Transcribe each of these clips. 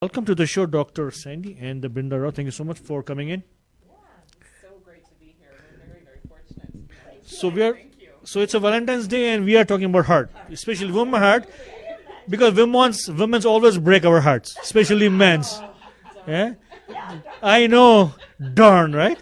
Welcome to the show, Dr. Sandy and Brinda Rao. Thank you so much for coming in. Yeah, it's so great to be here. We're very, very fortunate. Thank you. So it's a Valentine's Day and we are talking about heart, especially women's heart, because women's always break our hearts, especially men's. Yeah? I know, darn, right?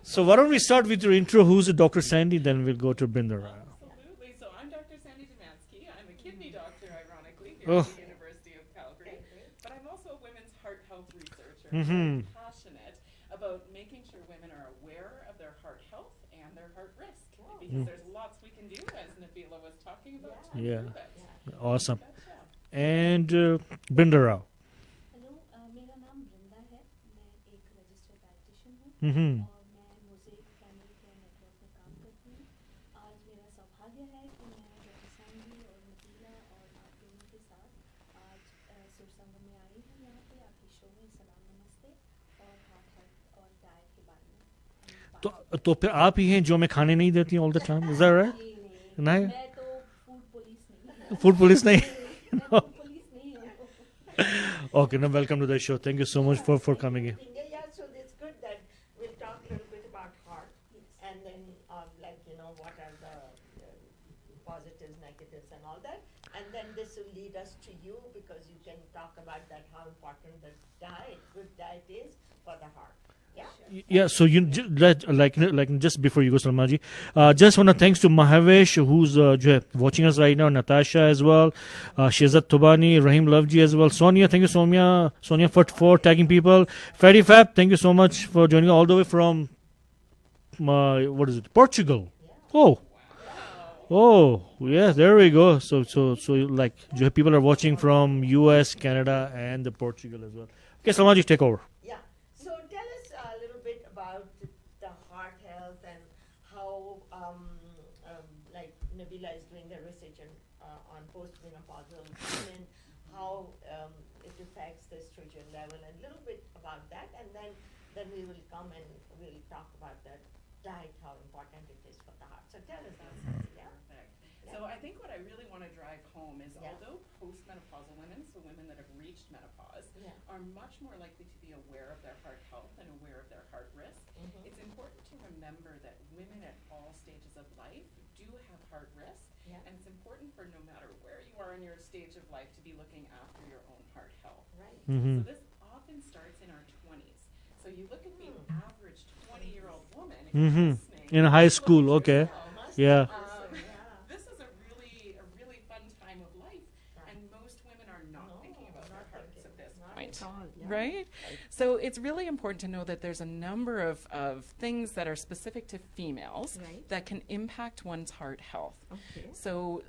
So why don't we start with your intro? Who's Dr. Sandy? Then we'll go to Brinda Rao. Absolutely. So I'm Dr. Sandy Dumanski. I'm a kidney doctor, ironically, here at the University of Calgary. But I'm also a women's heart health researcher. I'm passionate about making sure women are aware of their heart health and their heart risk. Because there's lots we can do, as Nabilah was talking about. Yeah. Awesome. And Brinda Rao. Hello मेरा नाम बृंदा है मैं एक registered dietitian हूँ Mm-hmm. और मैं mosaic primary care network में काम करती हूँ आज मेरा सौभाग्य है कि मैं डॉक्टर सैंडी और नबीला और आप लोगों के साथ आज सुरसंगम में आई हूँ यहाँ पे आपकी शो में सलाम नमस्ते और हार्ट हेल्थ और डाइट के बारे में तो फिर आप ही हैं जो हमें खाने नहीं देती all the time, is that right? नहीं, मैं तो फूड पुलिस नहीं हूँ फूड पुलिस नहीं. मैं फूड पुलिस नहीं हूँ Okay, now welcome to the show. Thank you so much for coming in. Yeah, so it's good that we'll talk a little bit about heart, and then what are the positives, negatives, and all that, and then this will lead us to you because you can talk about that how important the good diet is for the heart. Yeah. Yeah, so like just before you go, Salmaji, just want to thanks to Mahavesh who's जो है watching us right now, Natasha as well, Shehzad Tubani, Rahim Loveji as well, Sonia, thank you Sonia for tagging people, 𝗃𝗶𝘀𝗏, thank you so much for joining all the way from what is it, Portugal? Oh, yeah, there we go. So like people are watching from US, Canada, and the Portugal as well. Okay, Salmaji, take over. Yeah. So tell us a little bit about the heart health and how, like Nabilah is doing the research on postmenopausal women, how it affects the estrogen level, and a little bit about that, and then we will come and we'll talk about that diet, how important it is for the heart. So tell us that. Yeah. Perfect. So I think what I really want to drive home is although postmenopausal women, so women that have reached menopause, are much more likely to be aware of their heart health and aware of their heart risk, it's important to remember that women at all stages of life do have heart risk, and it's important for no matter where you are in your stage of life to be looking after your own heart health. Right. Mm-hmm. So this often starts in our 20s. So you look at the average 20-year-old woman listening, In high school, okay. Yeah. this is a really fun time of life, and most women are not thinking about their hearts at this point. Right? So it's really important to know that there's a number of things that are specific to females that can impact one's heart health. Okay. So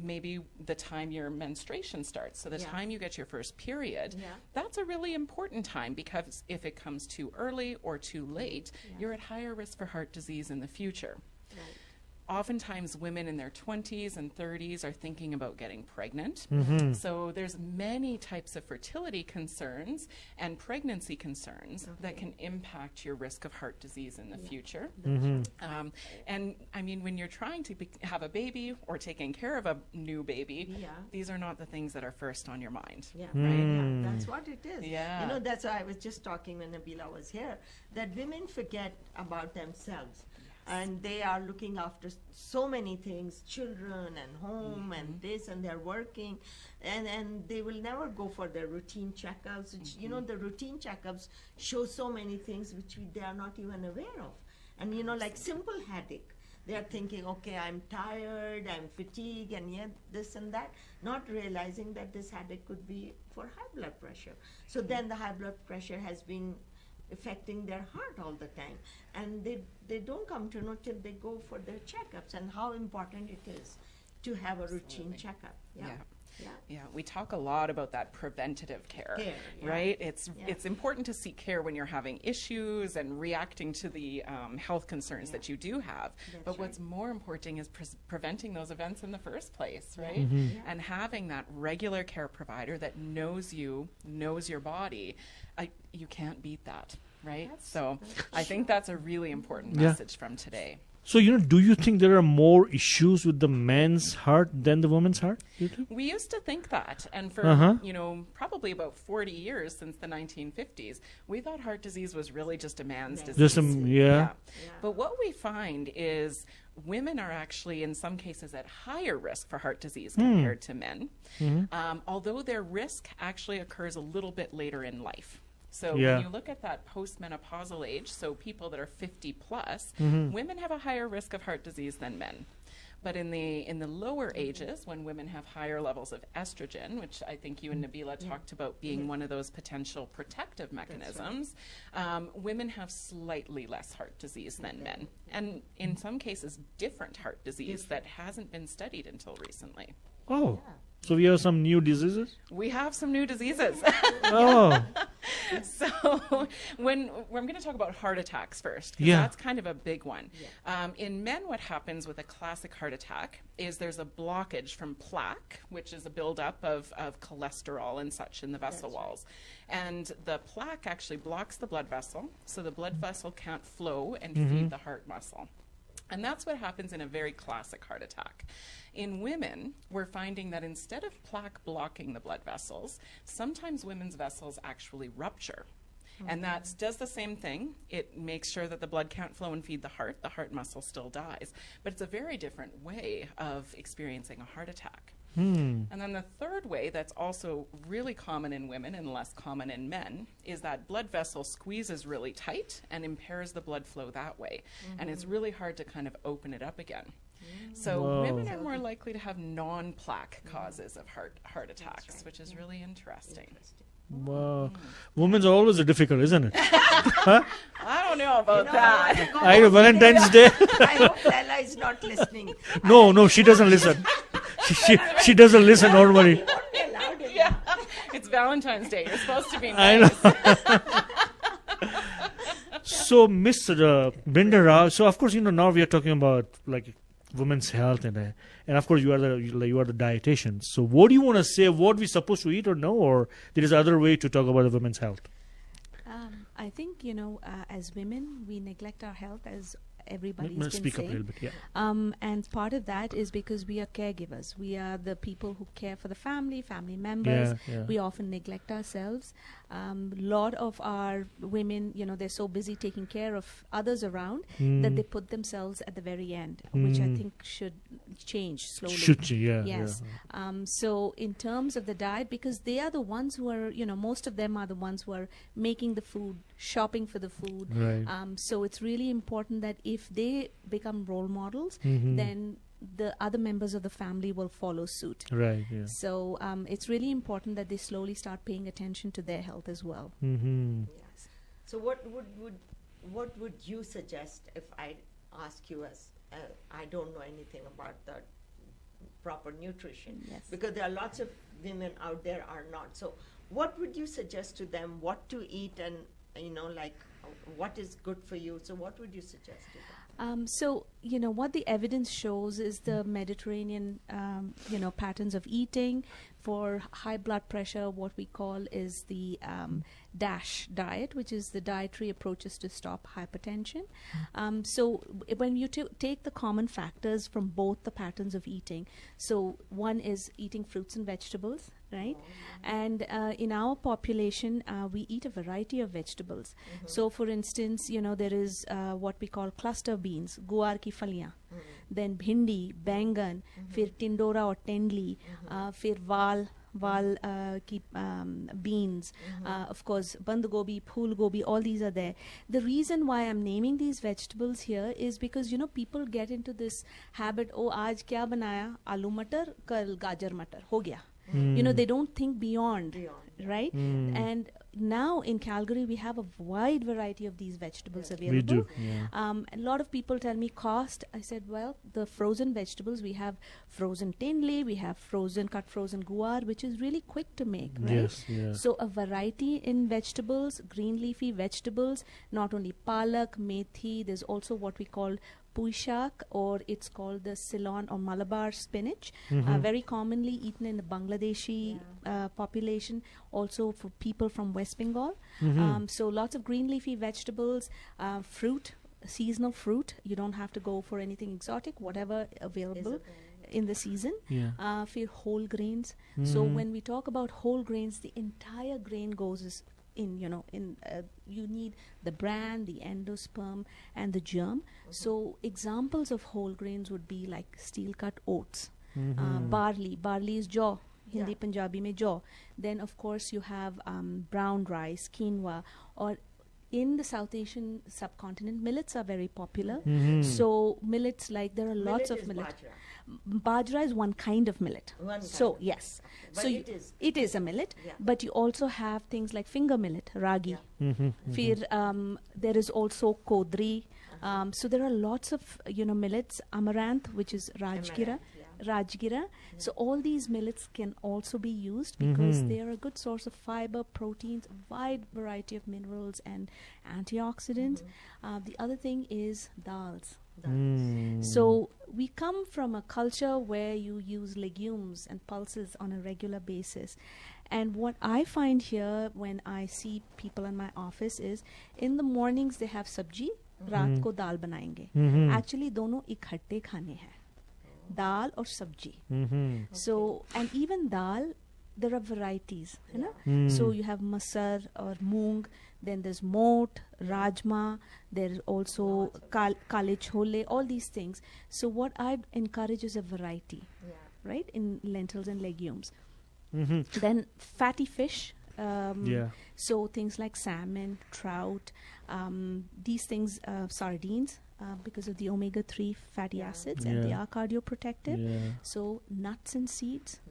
maybe the time your menstruation starts, so the time you get your first period, that's a really important time because if it comes too early or too late, you're at higher risk for heart disease in the future. Right. Oftentimes women in their 20s and 30s are thinking about getting pregnant. So there's many types of fertility concerns and pregnancy concerns that can impact your risk of heart disease in the future. And I mean, when you're trying to have a baby or taking care of a new baby, these are not the things that are first on your mind. Yeah, right. Yeah, that's what it is. Yeah. You know, that's why I was just talking when Nabilah was here, that women forget about themselves. And they are looking after so many things, children and home and this, and they're working, and they will never go for their routine checkups, which, you know, the routine checkups show so many things which they are not even aware of. And, you know, like simple headache, they are thinking, okay, I'm tired, I'm fatigued, and yet this and that, not realizing that this headache could be for high blood pressure. So then the high blood pressure has been affecting their heart all the time, and they don't come to know till they go for their checkups, and how important it is to have a routine checkup. Yeah, we talk a lot about that preventative care, Care, right? It's important to seek care when you're having issues and reacting to the health concerns that you do have. But what's more important is preventing those events in the first place, right? And having that regular care provider that knows you, knows your body. You can't beat that, right? So I think that's a really important message from today. So, do you think there are more issues with the man's heart than the woman's heart? Do you think? We used to think that, and for probably about 40 years since the 1950s, we thought heart disease was really just a man's disease. Just Yeah. But what we find is women are actually, in some cases, at higher risk for heart disease compared to men, although their risk actually occurs a little bit later in life. So when you look at that postmenopausal age, so people that are 50 plus, women have a higher risk of heart disease than men. But in the lower ages, when women have higher levels of estrogen, which I think you and Nabilah talked about being one of those potential protective mechanisms, women have slightly less heart disease than men. And in some cases, different heart disease that hasn't been studied until recently. Oh. So we have some new diseases? We have some new diseases. Oh. So when I'm going to talk about heart attacks first, because that's kind of a big one. In men, what happens with a classic heart attack is there's a blockage from plaque, which is a buildup of cholesterol and such in the vessel walls. And the plaque actually blocks the blood vessel, so the blood vessel can't flow and feed the heart muscle. And that's what happens in a very classic heart attack. In women, we're finding that instead of plaque blocking the blood vessels, sometimes women's vessels actually rupture. And that does the same thing. It makes sure that the blood can't flow and feed the heart muscle still dies. But it's a very different way of experiencing a heart attack. And then the third way that's also really common in women and less common in men is that blood vessel squeezes really tight and impairs the blood flow that way. And it's really hard to kind of open it up again. So women are more likely to have non-plaque causes of heart attacks, which is really interesting. Wow. Women's are always difficult, isn't it? I don't know about that. I know, Valentine's Day. I hope Lala is not listening. No, she doesn't listen. She doesn't listen normally. Yeah, it's Valentine's Day. You're supposed to be I nice. know. So, Miss Brinda Rao, so of course, now we are talking about like women's health and of course you are the dietitian. So what do you want to say? What we supposed to eat or no, or there is other way to talk about the women's health? I think, as women, we neglect our health, as everybody's been Speak saying. up a little bit, yeah. And part of that is because we are caregivers. We are the people who care for the family members. Yeah. We often neglect ourselves. Lot of our women, they're so busy taking care of others around that they put themselves at the very end, which I think should change slowly. Yes. Yeah. So in terms of the diet, because they are the ones who are, most of them are the ones who are making the food, shopping for the food. Right. So it's really important that if they become role models, then the other members of the family will follow suit. Right. Yeah. So it's really important that they slowly start paying attention to their health as well. Yes. So what would you suggest if I ask you, as I don't know anything about the proper nutrition? Yes. Because there are lots of women out there are not. So what would you suggest to them? What to eat, and what is good for you? So what would you suggest to them? So, what the evidence shows is the Mediterranean, patterns of eating. For high blood pressure, what we call is the DASH diet, which is the dietary approaches to stop hypertension. So when you take the common factors from both the patterns of eating, so one is eating fruits and vegetables, right? And in our population, we eat a variety of vegetables. So for instance, there is what we call cluster beans, guar ki faliyan, then bhindi, bangan, fir tindora or tendli, fir val ki beans, of course band gobi, phool gobi, all these are there. The reason why I'm naming these vegetables here is because people get into this habit, aaj kya banaya, aloo matar, kal gajar matar, ho gaya. They don't think beyond, right? And now in Calgary, we have a wide variety of these vegetables available. We do. Yeah. A lot of people tell me cost. I said, well, the frozen vegetables, we have frozen tendli, we have cut frozen guar, which is really quick to make, right? Yes, yeah. So a variety in vegetables, green leafy vegetables, not only palak, methi, there's also what we call puishak, or it's called the Ceylon or Malabar spinach, very commonly eaten in the Bangladeshi population, also for people from West Bengal. So lots of green leafy vegetables, fruit, seasonal fruit. You don't have to go for anything exotic, whatever available in the season. For whole grains. So when we talk about whole grains, the entire grain goes in, you need the bran, the endosperm, and the germ. So examples of whole grains would be like steel cut oats, barley is jaw, Hindi Punjabi mein jaw. Then of course you have brown rice, quinoa, or in the South Asian subcontinent, millets are very popular. So millets, like there are lots of millet. Bajra is one kind of millet. Yes. But So it is a millet, but you also have things like finger millet, ragi. There is also kodri. So there are lots of millets. Amaranth, which is rajgira. So all these millets can also be used because they are a good source of fiber, proteins, a wide variety of minerals and antioxidants. The other thing is dals. So we come from a culture where you use legumes and pulses on a regular basis. And what I find here when I see people in my office is in the mornings they have sabji, raat ko dal banayenge. Actually dono ikhatte khane hai. Dal or sabji. So, and even dal, there are varieties. So you have masar or moong, then there's moat, rajma, there's also kale chole, all these things. So what I encourage is a variety, right, in lentils and legumes. Then fatty fish. So things like salmon, trout, these things, sardines, because of the omega-3 fatty acids, and they are cardioprotective. So nuts and seeds,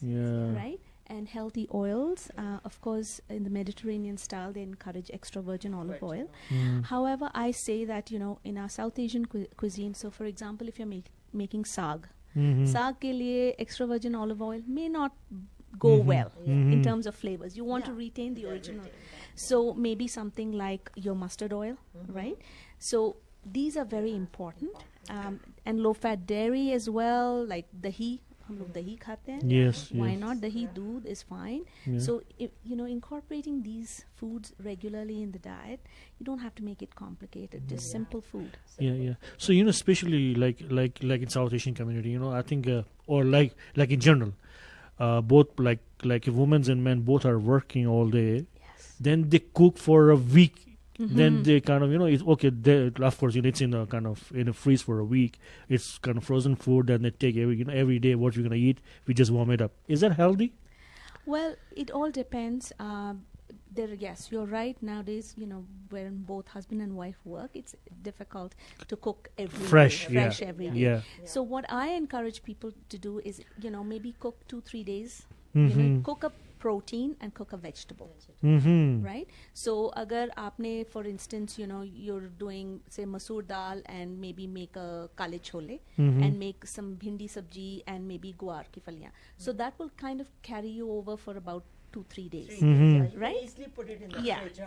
right? And healthy oils. Of course, in the Mediterranean style, they encourage extra virgin olive oil. However, I say that, in our South Asian cuisine, so for example, if you're making saag, saag ke liye extra virgin olive oil may not go well in terms of flavors. You want to retain the original. So maybe something like your mustard oil, right? So these are very important. And low-fat dairy as well, like dahi. हम लोग दही खाते हैं. Yes. Why not? Dahi doodh is fine. So incorporating these foods regularly in the diet, you don't have to make it complicated. Just simple food. So especially like in South Asian community, I think or like in general, both like if women and men both are working all day, then they cook for a week. Then they kind of, it's okay. Of course, it's in a freeze for a week. It's kind of frozen food, and they take every day what you're gonna eat. We just warm it up. Is that healthy? Well, it all depends. Yes, you're right. Nowadays, when both husband and wife work, it's difficult to cook fresh every day. So what I encourage people to do is, maybe cook 2-3 days. Cook a protein and cook a vegetable, right? So agar aapne, for instance, you're doing say masoor dal and maybe make a kale chole and make some bhindi sabji and maybe guar ki phaliyan. So that will kind of carry you over for about 2-3 days, right? Easily put it in the fridge.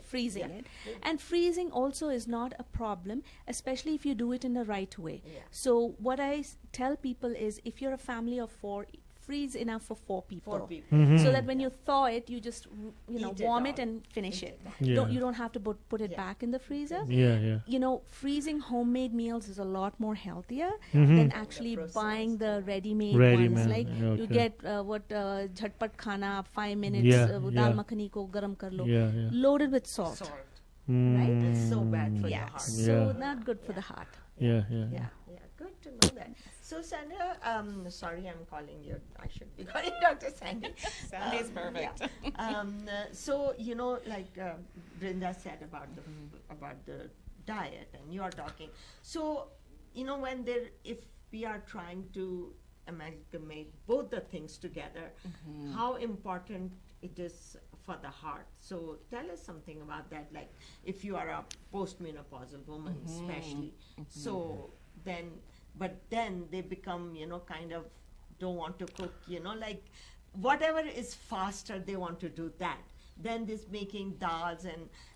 Freezing it. And freezing also is not a problem, especially if you do it in the right way. So what I tell people is, if you're a family of 4, freeze enough for 4 people. So that when you thaw it, you just warm it and finish it. You don't have to put it back in the freezer. Freezing homemade meals is a lot more healthier than actually buying the ready-made ones. Like you get 𝗃𝗏𝗃𝗃 khana, 5 minutes, dal makhani ko garam kar lo, loaded with salt. Right? It's so bad for your heart. So not good for the heart. Good to know that. So Sandra, sorry, I'm calling you. I should be calling Dr. Sandy. Sandy's perfect. So like Brinda said about the diet, and you are talking. So if we are trying to amalgamate both the things together, how important it is for the heart. So tell us something about that. Like if you are a postmenopausal woman, especially, so then. But then they become, kind of don't want to cook, like whatever is faster, they want to do that. Then this making dals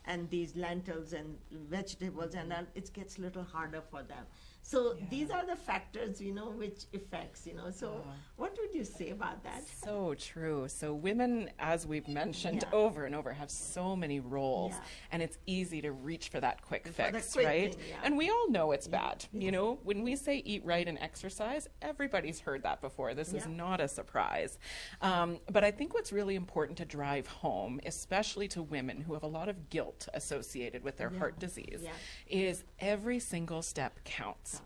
and these lentils and vegetables and all, it gets a little harder for them. So these are the factors, which affects, So what would you say about that? So true. So women, as we've mentioned over and over, have so many roles, and it's easy to reach for that quick fix, right? Thing, And we all know it's bad. When we say eat right and exercise, everybody's heard that before. This is not a surprise. But I think what's really important to drive home, especially to women who have a lot of guilt associated with their heart disease, is every single step counts.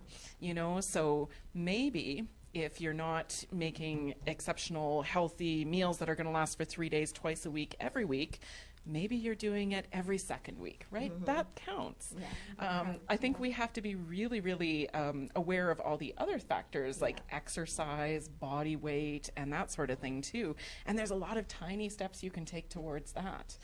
So maybe if you're not making exceptional healthy meals that are going to last for 3 days, twice a week, every week, maybe you're doing it every second week, right? That counts. I think we have to be really, really aware of all the other factors like exercise, body weight, and that sort of thing too. And there's a lot of tiny steps you can take towards that.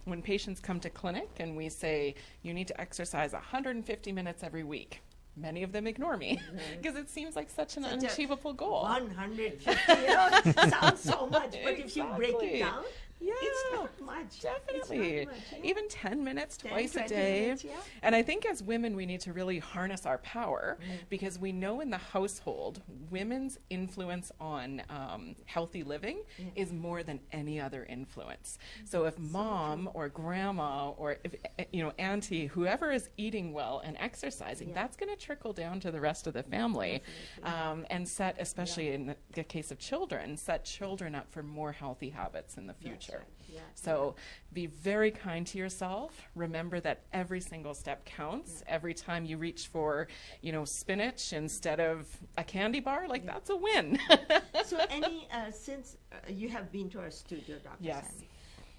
When patients come to clinic and we say, you need to exercise 150 minutes every week, many of them ignore me because it seems like such an unachievable goal. 150, sounds so much, but if you break it down, it's not much. Definitely. It's not much, Even 10 minutes twice a 20 day. minutes, And I think as women, we need to really harness our power because we know in the household, women's influence on healthy living is more than any other influence. So if mom or grandma or if, auntie, whoever is eating well and exercising, that's going to trickle down to the rest of the family and set, especially in the case of children, set children up for more healthy habits in the future. So be very kind to yourself. Remember that every single step counts. Every time you reach for, spinach instead of a candy bar, that's a win. So since you have been to our studio, Dr. Sandy,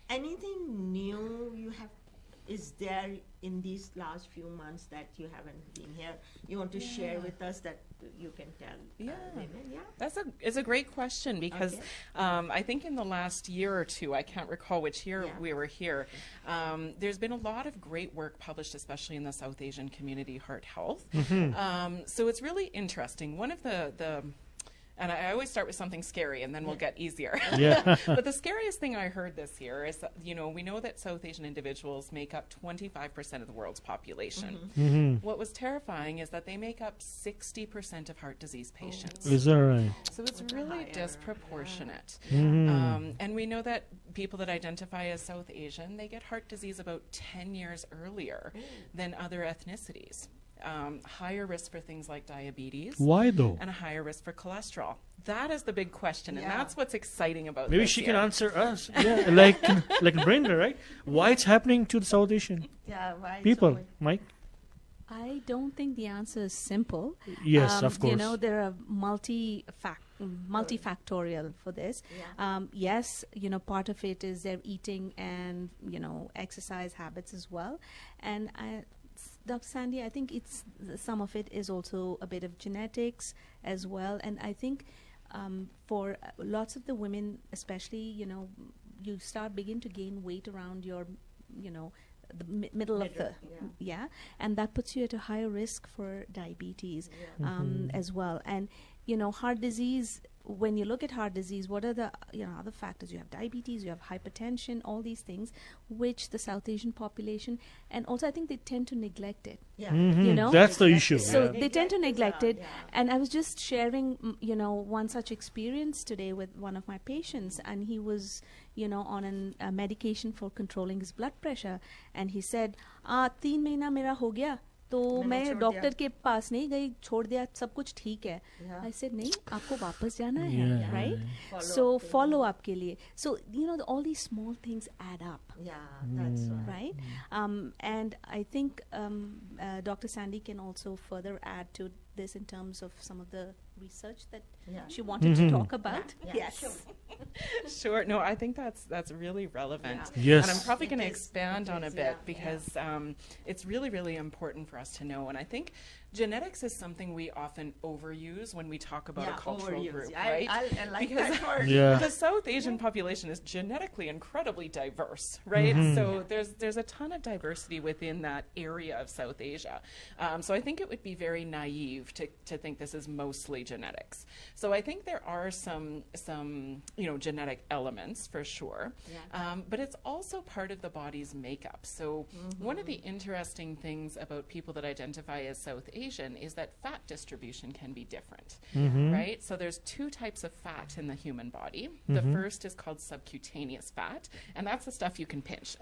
anything new is there in these last few months that you haven't been here, you want to share with us that you can tell women? It's a great question because I think in the last year or two, I can't recall which year we were here, there's been a lot of great work published, especially in the South Asian community, heart health. So it's really interesting. One of the and I always start with something scary and then we'll get easier. But the scariest thing I heard this year is that, we know that South Asian individuals make up 25% of the world's population. What was terrifying is that they make up 60% of heart disease patients. Is that right? So it's really disproportionate. And we know that people that identify as South Asian, they get heart disease about 10 years earlier than other ethnicities. Higher risk for things like diabetes. Why though? And a higher risk for cholesterol. That is the big question, and that's what's exciting about Maybe this she year. can answer us. like Brinda, right? Why it's happening to the South Asian people, Mike? I don't think the answer is simple. Yes, of course. There are multifactorial for this. Yes, part of it is their eating and, exercise habits as well. And Dr. Sandy, I think some of it is also a bit of genetics as well. And I think for lots of the women, especially, you begin to gain weight around your, the middle of the, and that puts you at a higher risk for diabetes as well. And, heart disease, when you look at heart disease, what are the other factors? You have diabetes, you have hypertension, all these things, which the South Asian population, and also I think they tend to neglect it. That's the issue. So they tend to neglect it. And I was just sharing, one such experience today with one of my patients, and he was, on a medication for controlling his blood pressure, and he said, 3 महीना मेरा हो गया, तो मैं doctor के पास नहीं गई, छोड़ दिया, सब कुछ ठीक है. I said, नहीं, आपको वापस जाना है, right? So follow up के लिए. So, all these small things add up. That's right. And I think Dr. Sandy can also further add to this in terms of some of the research that she wanted to talk about. Sure. No, I think that's really relevant. Yes. And I'm probably going to expand on a bit because it's really, really important for us to know. And I think genetics is something we often overuse when we talk about a cultural group, right? I like because that word. the South Asian population is genetically incredibly diverse, right? So there's a ton of diversity within that area of South Asia. So I think it would be very naive to think this is mostly genetics. So I think there are some genetic elements for sure, but it's also part of the body's makeup. So one of the interesting things about people that identify as South Asian is that fat distribution can be different, Mm-hmm. right? So there's two types of fat in the human body. The first is called subcutaneous fat, and that's the stuff you can pinch.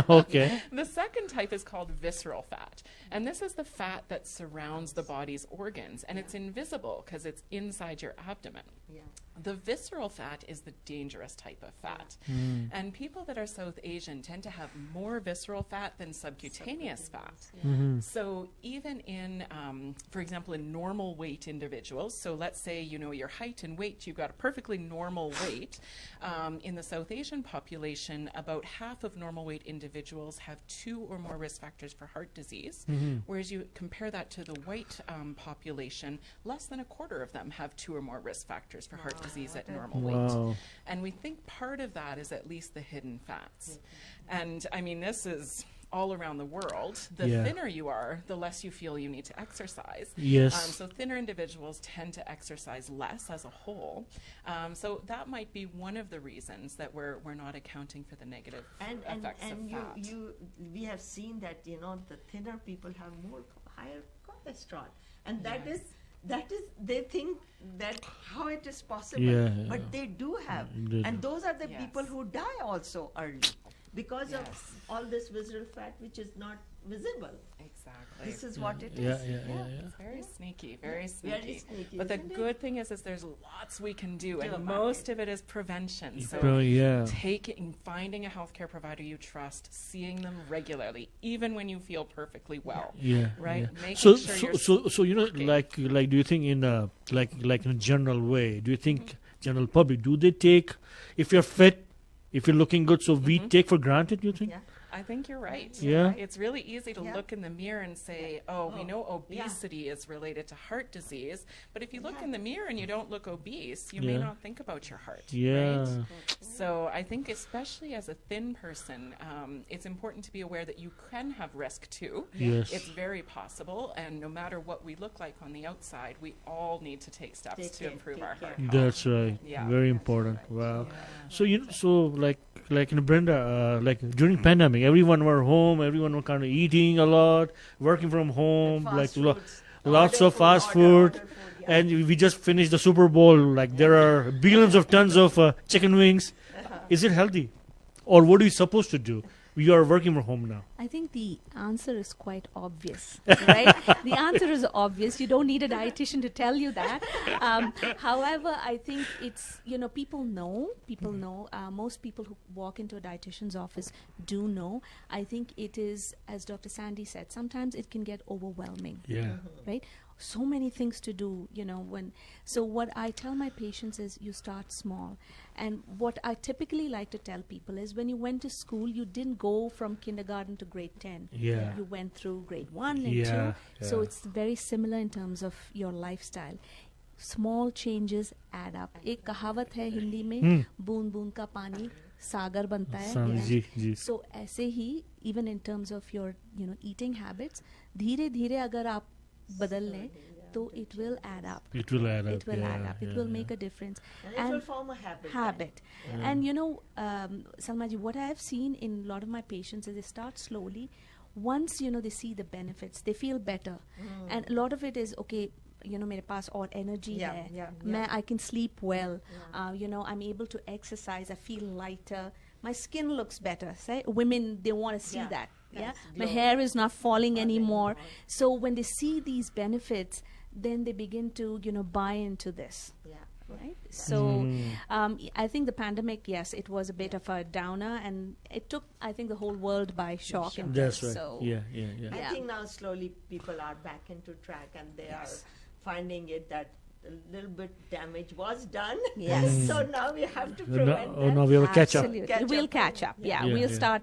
Okay. The second type is called visceral fat, and this is the fat that surrounds the body's organs, and it's invisible because it's inside your abdomen. Yeah. The visceral fat is the dangerous type of fat. And people that are South Asian tend to have more visceral fat than subcutaneous fat. So even in, for example, in normal weight individuals, so let's say, you know, your height and weight, you've got a perfectly normal weight. In the South Asian population, about half of normal weight individuals have 2 or more risk factors for heart disease, whereas you compare that to the white population, less than a quarter of them have 2 or more risk factors for heart disease at normal weight. Wow. And we think part of that is at least the hidden fats. And I mean, this is all around the world. The Yeah. thinner you are, the less you feel you need to exercise. Yes. So thinner individuals tend to exercise less as a whole. So that might be one of the reasons that we're not accounting for the negative effects of fat. We have seen that, you know, the thinner people have higher cholesterol, and that is they think that how it is possible, Yeah, but yeah. they do have, They and do. those are the Yes. people who die also early because Yes. of all this visceral fat which is not visible. Exactly. This is what it is. Yeah. It's very sneaky, very Very sneaky. sneaky, But the isn't it? good thing is there's lots we can do, and about most it. of it is prevention. So finding a healthcare provider you trust, seeing them regularly, even when you feel perfectly well. Yeah. Right? Yeah. Making So, sure so you know, working. like, do you think in a like in a general way? Do you think general public do they take, if you're fit, if you're looking good, so we take for granted? You think? Yeah. I think you're right. Yeah. It's really easy to Yeah. look in the mirror and say, we know obesity is related to heart disease. But if you look in the mirror and you don't look obese, you may Yeah. not think about your heart. Yeah. Right? So I think especially as a thin person, it's important to be aware that you can have risk too. Yes. It's very possible. And no matter what we look like on the outside, we all need to take steps Take to care, improve take our care. heart health. That's right. Yeah. Very important. Wow. So like in Brinda, like during pandemic, everyone were home, everyone were kind of eating a lot, working from home, Fast like foods, lots order of fast order food. yeah. And we just finished the Super Bowl. Like there are billions of tons of chicken wings. Is it healthy, or what are you supposed to do? We are working from home now. I think the answer is quite obvious, right? The answer is obvious. You don't need a dietitian to tell you that. However, I think it's, you know, people know. Most people who walk into a dietitian's office do know. I think it is, as Dr. Sandy said, sometimes it can get overwhelming, Yeah. right? So many things to do, you know, so what I tell my patients is you start small. And what I typically like to tell people is when you went to school, you didn't go from kindergarten to grade 10. Yeah. You went through grade 1 and Yeah, 2. So yeah. it's very similar in terms of your lifestyle. Small changes add up. एक कहावत है हिंदी में, बूंद बूंद का पानी सागर बनता है. जी, जी. So ऐसे ही, even in terms of your, you know, eating habits, धीरे धीरे अगर आप बदल लें, तो it will add up. It will add up. It will add yeah, up. It yeah, will yeah. make a difference. And it will form a habit. And you know, Salma ji, what I have seen in a lot of my patients is they start slowly. Once, you know, they see the benefits, they feel better. And a lot of it is, okay, you know, मेरे पास और energy है. I can sleep well. You know, I'm able to exercise. I feel lighter. My skin looks better. Say, women, they want to see that. Yeah, my hair is not falling anymore. So when they see these benefits, then they begin to, you know, buy into this. Yeah. Right. So I think the pandemic, yes, it was a bit of a downer, and it took, I think, the whole world by shock. in That's this. right. So Yeah. I think now slowly people are back into track, and they are finding it that a little bit damage was done. Yes. So now we have to prevent that. Now we have a catch up. Absolutely. We'll catch up. Yeah, Yeah, we'll yeah. start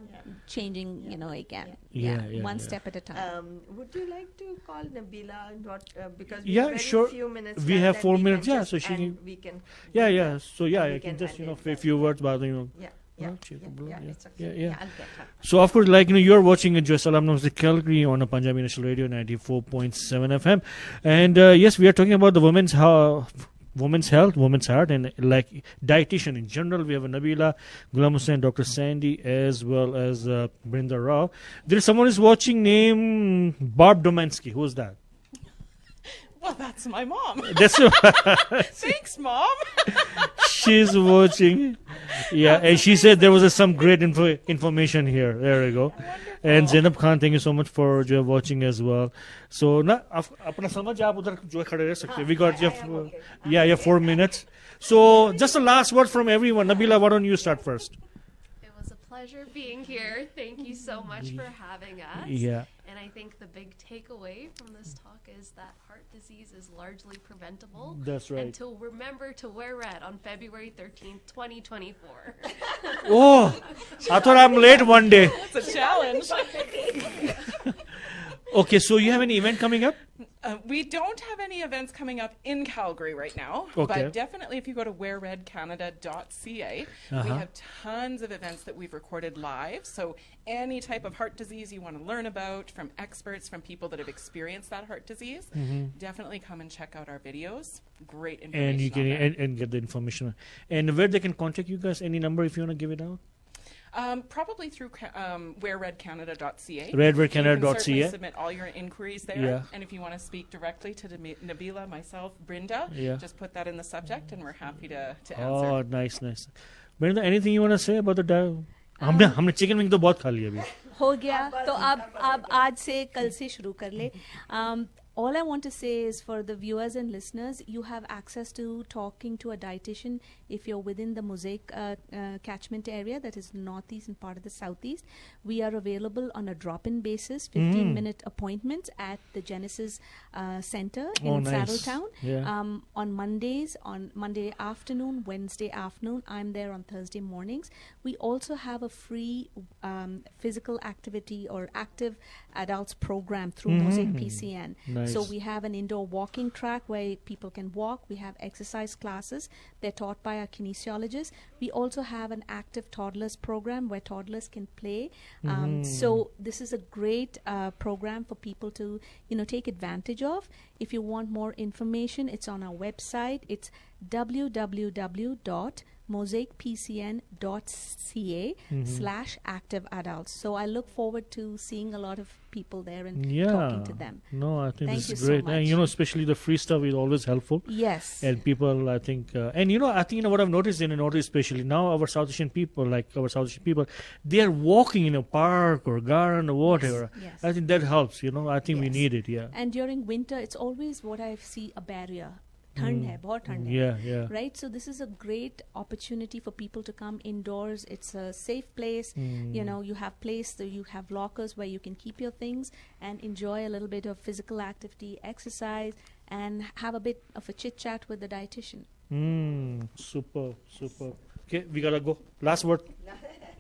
changing, you know, again. Yeah, One yeah. step at a time. Would you like to call Nabilah and because we Yeah, have very sure. few minutes We left, have and 4 we minutes, can yeah, just- so she and can- we can Yeah. So and I we can can just, you know, edit a that. few words about, you know. Yeah. It's okay. Yeah. I'll get her. So of course, like, you know, you're watching Salaam Namaste Calgary on a Punjabi National Radio 94.7 FM, and yes, we are talking about the women's health, women's heart, and like dietitian in general. We have a Nabilah Gulamhusein, Dr. Sandy, as well as Brinda Rao. There is someone who's watching named Barb Dumanski. Who is that? Well, that's my mom. That's Thanks, Mom. she's watching. Yeah, and she said there was some great information here. There we go. And Zainab Khan, thank you so much for watching as well. So, na apna samajh aap udhar jo khade reh sakte. We got you 4 minutes. So, just a last word from everyone. Nabila, why don't you start first? It was a pleasure being here. Thank you so much for having us. Yeah. And I think the big takeaway from this talk is that heart disease is largely preventable. That's right. And to remember to wear red on February 13th, 2024. Oh, I thought I'm late one day. It's a challenge. Okay, so you have any event coming up? We don't have any events coming up in Calgary right now, Okay. but definitely if you go to 𝗦𝗏𝗃𝗦𝗕𝗏𝗃𝗏, we have tons of events that we've recorded live. So any type of heart disease you want to learn about from experts, from people that have experienced that heart disease, definitely come and check out our videos. Great information. And you can on there. and get the information. And where they can contact you guys? Any number if you want to give it out? Probably through 𝗦𝗏𝗃𝗦𝗃𝗏𝗃𝗏. 𝗦𝗏𝗃𝗏𝗃𝗏.ca. You can certainly submit all your inquiries there. Yeah. And if you want to speak directly to Nabilah, myself, Brinda, Yeah. just put that in the subject and we're happy to answer. Oh, nice. Brinda, anything you want to say about the diet? हमने chicken wing तो बहुत खा लिया अभी. हो गया तो अब आज से कल से शुरू कर ले. All I want to say is for the viewers and listeners, you have access to talking to a dietitian if you're within the 𝗦𝗏𝗃𝗏𝗃𝗏 catchment area, that is northeast and part of the southeast. We are available on a drop-in basis, 15-minute appointments at the Genesis Center in Saddletown. Yeah. On Mondays, on Monday afternoon, Wednesday afternoon. I'm there on Thursday mornings. We also have a free physical activity or active adults program through 𝗦𝗏𝗃𝗏𝗃𝗏𝗃. Nice. So we have an indoor walking track where people can walk. We have exercise classes. They're taught by our kinesiologists. We also have an active toddlers program where toddlers can play. So this is a great program for people to, take advantage of. If you want more information, it's on our website. It's www.𝗦𝗏𝗃𝗏𝗃𝗏.ca/active adults. So I look forward to seeing a lot of people there and talking to them. No, I think Thank this you is so great. much. And especially the free stuff is always helpful. Yes. And people, I think, I think what I've noticed in the Northeast, especially now, our South Asian people, they are walking in a park or garden or whatever. Yes. I think that helps. I think we Yes. need it. Yeah. And during winter, it's always what I see a barrier. ठंड है, बहुत ठंड है. Yeah. Right? So this is a great opportunity for people to come indoors. It's a safe place. You have place, you have lockers where you can keep your things and enjoy a little bit of physical activity, exercise, and have a bit of a chit chat with the dietitian. Super. Okay, we gotta go. Last word.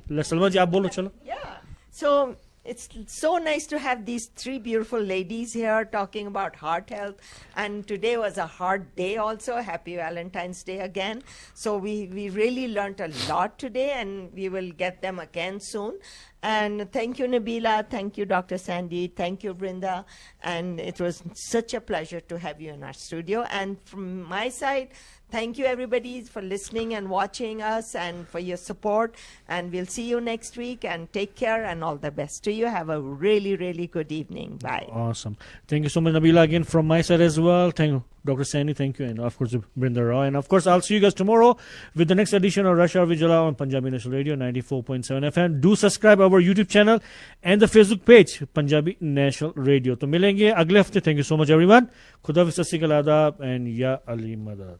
Salma ji, aap bolo, chalo. Yeah. So it's so nice to have these three beautiful ladies here talking about heart health. And today was a heart day also. Happy Valentine's Day again. So we really learned a lot today, and we will get them again soon. And thank you, Nabilah. Thank you, Dr. Sandy. Thank you, Brinda. And it was such a pleasure to have you in our studio. And from my side, thank you, everybody, for listening and watching us and for your support. And we'll see you next week. And take care and all the best to you. Have a really, really good evening. Bye. Awesome. Thank you so much, Nabilah, again from my side as well. Thank you, Dr. Sandy. Thank you. And of course, Brinda Rao. And of course, I'll see you guys tomorrow with the next edition of Rush Hour with Jalal on Punjabi National Radio 94.7 FM. Do subscribe our YouTube channel and the Facebook page, Punjabi National Radio. तो मिलेंगे अगले हफ्ते. Thank you so much, everyone. खुदा हाफिज़, सत श्री अकाल, आदाब, and या अली मदद.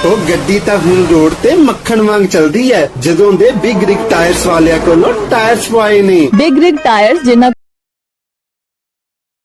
ਉਹ ਗੱਡੀ ਤਾਂ ਹੁਣ ਰੋਡ ਤੇ ਮੱਖਣ ਵਾਂਗ ਚੱਲਦੀ ਹੈ ਜਦੋਂ ਦੇ ਬਿਗ ਰਿਗ ਟਾਇਰਸ ਵਾਲਿਆਂ ਕੋਲੋਂ ਟਾਇਰਸ ਪਵਾਏ ਨੇ. ਬਿਗ ਰਿਗ ਟਾਇਰਸ ਜਿਨ੍ਹਾਂ